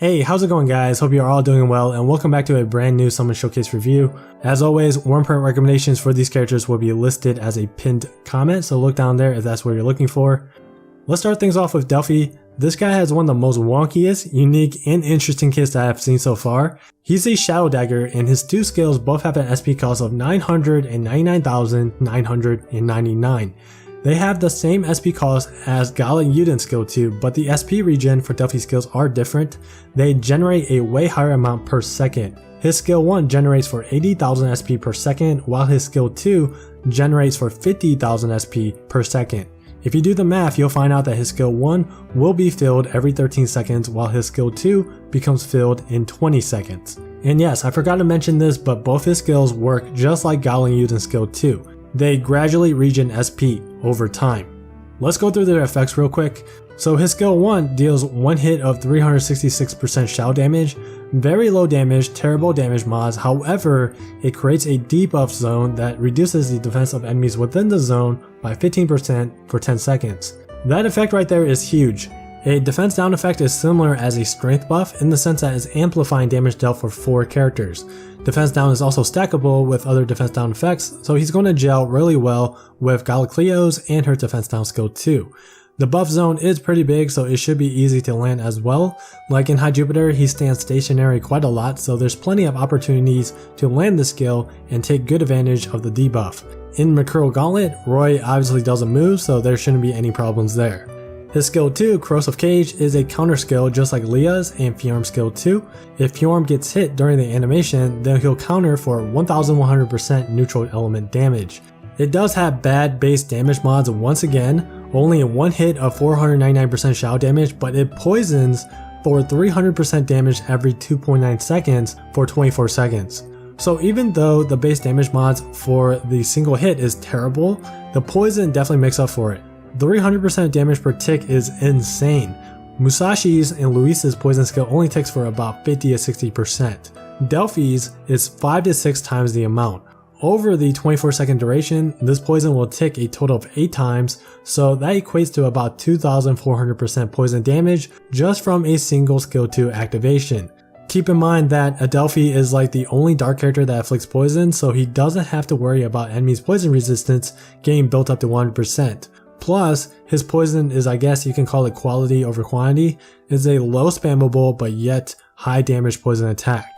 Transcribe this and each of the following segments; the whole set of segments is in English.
Hey, how's it going guys? Hope you're all doing well and welcome back to a brand new Summon Showcase review. As always, Wyrmprint recommendations for these characters will be listed as a pinned comment, so look down there if that's what you're looking for. Let's start things off with Delphi. This guy has one of the most wonkiest, unique, and interesting kits that I've seen so far. He's a Shadow Dagger and his two skills both have an SP cost of 999,999. They have the same SP cost as Gala skill 2, but the SP regen for Delphi skills are different. They generate a way higher amount per second. His skill 1 generates for 80,000 SP per second, while his skill 2 generates for 50,000 SP per second. If you do the math, you'll find out that his skill 1 will be filled every 13 seconds, while his skill 2 becomes filled in 20 seconds. And yes, I forgot to mention this, but both his skills work just like Gala skill 2. They gradually regen SP over time. Let's go through their effects real quick. So his skill 1 deals 1 hit of 366% shell damage, very low damage, terrible damage mods. However, it creates a debuff zone that reduces the defense of enemies within the zone by 15% for 10 seconds. That effect right there is huge. A defense down effect is similar as a strength buff in the sense that it's amplifying damage dealt for 4 characters. Defense down is also stackable with other defense down effects, so he's going to gel really well with Galacleo's and her defense down skill 2. The buff zone is pretty big, so it should be easy to land as well. Like in High Jupiter, he stands stationary quite a lot, so there's plenty of opportunities to land the skill and take good advantage of the debuff. In Mercurial Gauntlet, Roy obviously doesn't move, so there shouldn't be any problems there. His skill 2, Corrosive Cage, is a counter skill just like Leah's and Fjorm's skill 2. If Fjorm gets hit during the animation, then he'll counter for 1100% neutral element damage. It does have bad base damage mods once again, only 1 hit of 499% shell damage, but it poisons for 300% damage every 2.9 seconds for 24 seconds. So even though the base damage mods for the single hit is terrible, the poison definitely makes up for it. 300% damage per tick is insane. Musashi's and Luis's poison skill only ticks for about 50 to 60%. Delphi's is 5 to 6 times the amount. Over the 24 second duration, this poison will tick a total of 8 times, so that equates to about 2,400% poison damage just from a single skill 2 activation. Keep in mind that Adelphi is like the only dark character that afflicts poison, so he doesn't have to worry about enemies' poison resistance getting built up to 100%. Plus, his poison is, I guess you can call it quality over quantity, is a low spammable but yet high damage poison attack.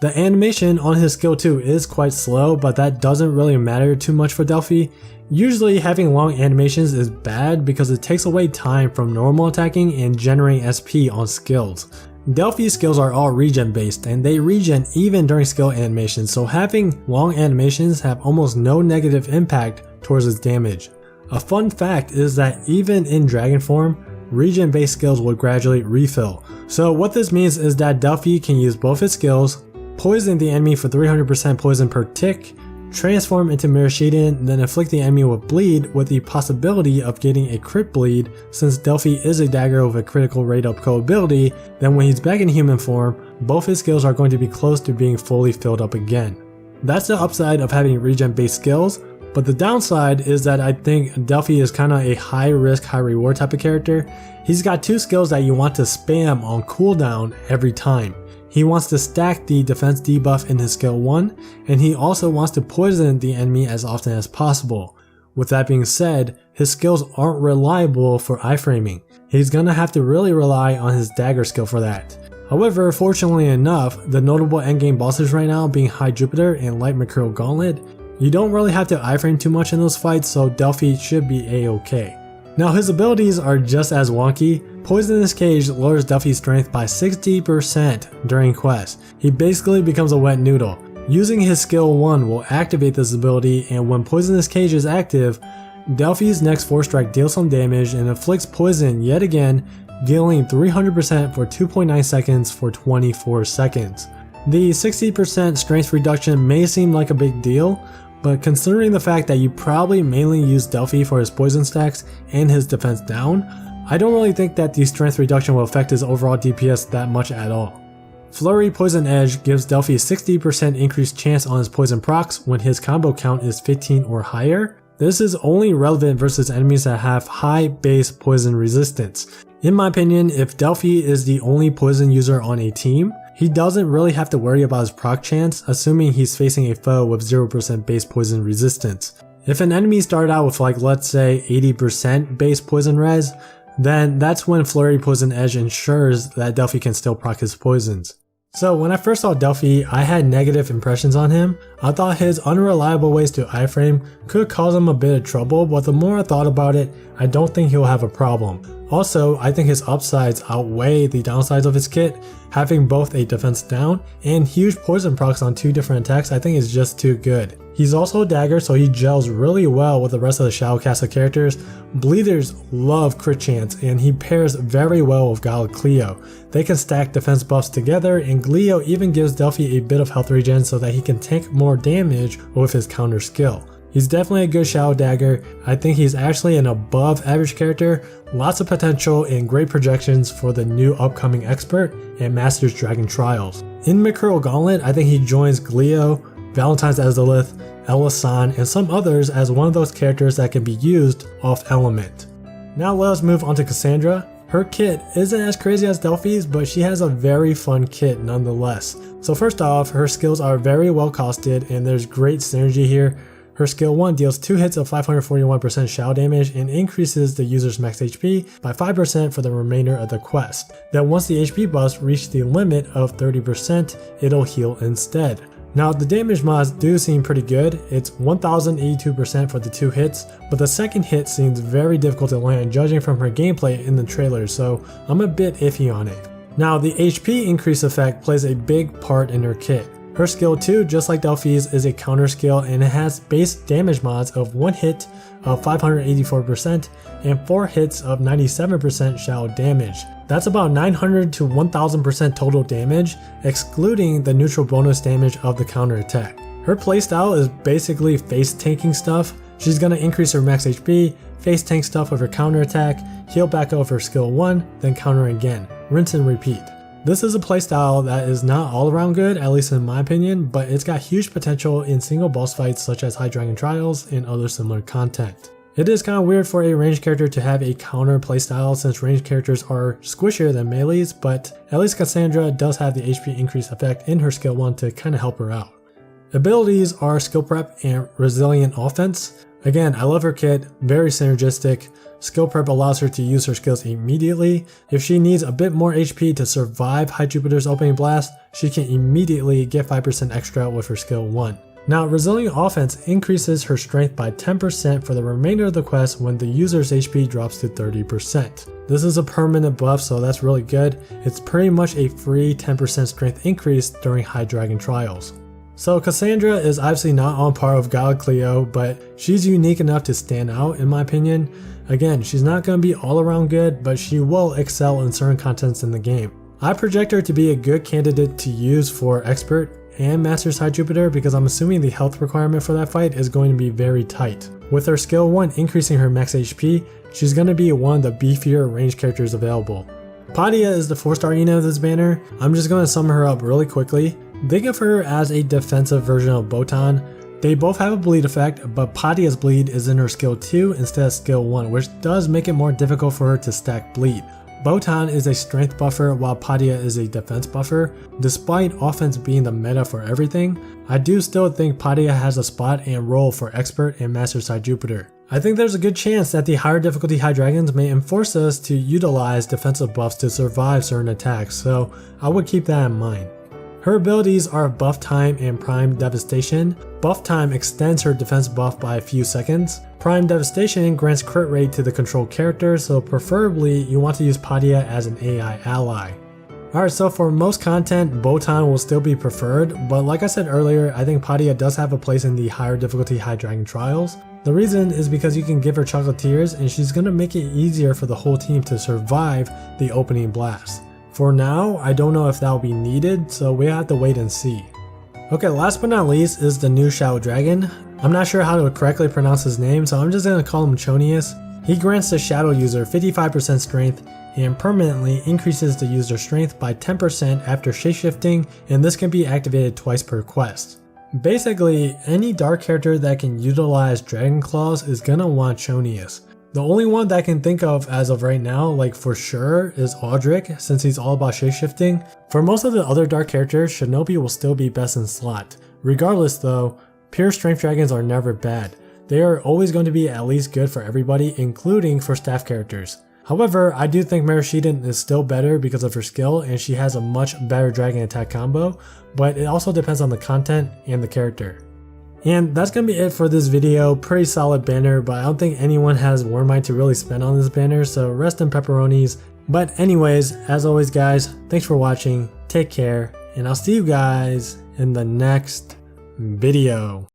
The animation on his skill 2 is quite slow, but that doesn't really matter too much for Delphi. Usually having long animations is bad because it takes away time from normal attacking and generating SP on skills. Delphi's skills are all regen based and they regen even during skill animations, so having long animations have almost no negative impact towards his damage. A fun fact is that even in dragon form, regen based skills will gradually refill. So what this means is that Delphi can use both his skills, poison the enemy for 300% poison per tick, transform into Mirashiden, then afflict the enemy with bleed with the possibility of getting a crit bleed. Since Delphi is a dagger with a critical rate up ability, then when he's back in human form, both his skills are going to be close to being fully filled up again. That's the upside of having regen based skills. But the downside is that I think Delphi is kind of a high risk, high reward type of character. He's got 2 skills that you want to spam on cooldown every time. He wants to stack the defense debuff in his skill 1, and he also wants to poison the enemy as often as possible. With that being said, his skills aren't reliable for iframing. He's gonna have to really rely on his dagger skill for that. However, fortunately enough, the notable endgame bosses right now being High Jupiter and Light Mercurial Gauntlet, you don't really have to iframe too much in those fights, so Delphi should be a-okay. Now his abilities are just as wonky. Poisonous Cage lowers Delphi's strength by 60% during quests. He basically becomes a wet noodle. Using his skill 1 will activate this ability, and when Poisonous Cage is active, Delphi's next 4 strike deals some damage and inflicts poison yet again, dealing 300% for 2.9 seconds for 24 seconds. The 60% strength reduction may seem like a big deal, but considering the fact that you probably mainly use Delphi for his poison stacks and his defense down, I don't really think that the strength reduction will affect his overall DPS that much at all. Flurry Poison Edge gives Delphi a 60% increased chance on his poison procs when his combo count is 15 or higher. This is only relevant versus enemies that have high base poison resistance. In my opinion, if Delphi is the only poison user on a team, he doesn't really have to worry about his proc chance, assuming he's facing a foe with 0% base poison resistance. If an enemy started out with like, let's say 80% base poison res, then that's when Flurry Poison Edge ensures that Delphi can still proc his poisons. So when I first saw Delphi, I had negative impressions on him. I thought his unreliable ways to iframe could cause him a bit of trouble, but the more I thought about it, I don't think he'll have a problem. Also, I think his upsides outweigh the downsides of his kit. Having both a defense down and huge poison procs on 2 different attacks I think is just too good. He's also a dagger, so he gels really well with the rest of the Shadowcaster characters. Bleeders love crit chance, and he pairs very well with Galacleo. They can stack defense buffs together, and Gleo even gives Delphi a bit of health regen so that he can tank more damage with his counter skill. He's definitely a good Shadow Dagger. I think he's actually an above average character, lots of potential and great projections for the new upcoming Expert and Masters Dragon Trials. In Micro Gauntlet, I think he joins Gleo, Valentine's Ezolith, Elisan, and some others as one of those characters that can be used off element. Now let us move on to Cassandra. Her kit isn't as crazy as Delphi's, but she has a very fun kit nonetheless. So first off, her skills are very well costed and there's great synergy here. Her skill 1 deals 2 hits of 541% shadow damage and increases the user's max HP by 5% for the remainder of the quest. Then once the HP buffs reach the limit of 30%, it'll heal instead. Now the damage mods do seem pretty good. It's 1082% for the 2 hits, but the second hit seems very difficult to land judging from her gameplay in the trailer, so I'm a bit iffy on it. Now the HP increase effect plays a big part in her kit. Her skill 2, just like Delphi's, is a counter skill and it has base damage mods of 1 hit of 584% and 4 hits of 97% shadow damage. That's about 900 to 1000% total damage, excluding the neutral bonus damage of the counter attack. Her playstyle is basically face tanking stuff. She's gonna increase her max HP, face tank stuff with her counter attack, heal back up her skill 1, then counter again. Rinse and repeat. This is a playstyle that is not all around good, at least in my opinion, but it's got huge potential in single boss fights such as High Dragon Trials and other similar content. It is kind of weird for a ranged character to have a counter playstyle since ranged characters are squishier than melees, but at least Cassandra does have the HP increase effect in her skill 1 to kind of help her out. Abilities are Skill Prep and Resilient Offense. Again, I love her kit, very synergistic. Skill Prep allows her to use her skills immediately. If she needs a bit more HP to survive High Jupiter's Opening Blast, she can immediately get 5% extra with her skill 1. Now, Resilient Offense increases her strength by 10% for the remainder of the quest when the user's HP drops to 30%. This is a permanent buff, so that's really good. It's pretty much a free 10% strength increase during High Dragon Trials. So Cassandra is obviously not on par with Galacleo, but she's unique enough to stand out in my opinion. Again, she's not going to be all around good, but she will excel in certain contents in the game. I project her to be a good candidate to use for Expert and Masters High Jupiter because I'm assuming the health requirement for that fight is going to be very tight. With her skill 1 increasing her max HP, she's going to be one of the beefier ranged characters available. Patia is the 4-star unit of this banner. I'm just going to sum her up really quickly. Think of her as a defensive version of Botan. They both have a bleed effect, but Patia's bleed is in her skill 2 instead of skill 1, which does make it more difficult for her to stack bleed. Botan is a strength buffer while Patia is a defense buffer. Despite offense being the meta for everything, I do still think Patia has a spot and role for Expert and Masters High Jupiter. I think there's a good chance that the higher difficulty High Dragons may enforce us to utilize defensive buffs to survive certain attacks, so I would keep that in mind. Her abilities are Buff Time and Prime Devastation. Buff Time extends her defense buff by a few seconds. Prime Devastation grants crit rate to the controlled character, so preferably you want to use Patia as an AI ally. Alright, so for most content, Botan will still be preferred, but like I said earlier, I think Patia does have a place in the higher difficulty High Dragon Trials. The reason is because you can give her Chocolatiers and she's going to make it easier for the whole team to survive the opening blast. For now, I don't know if that will be needed, so we have to wait and see. Okay, last but not least is the new Shadow Dragon. I'm not sure how to correctly pronounce his name, so I'm just going to call him Chthonius. He grants the Shadow user 55% strength and permanently increases the user's strength by 10% after shapeshifting, and this can be activated twice per quest. Basically, any dark character that can utilize Dragon Claws is going to want Chthonius. The only one that I can think of as of right now, like for sure, is Aldrich, since he's all about shapeshifting. For most of the other dark characters, Shinobi will still be best in slot. Regardless though, pure strength dragons are never bad. They are always going to be at least good for everybody, including for staff characters. However, I do think Merishiden is still better because of her skill and she has a much better dragon attack combo, but it also depends on the content and the character. And that's gonna be it for this video. Pretty solid banner, but I don't think anyone has Wyrmprint to really spend on this banner, so rest in pepperonis. But anyways, as always guys, thanks for watching, take care, and I'll see you guys in the next video.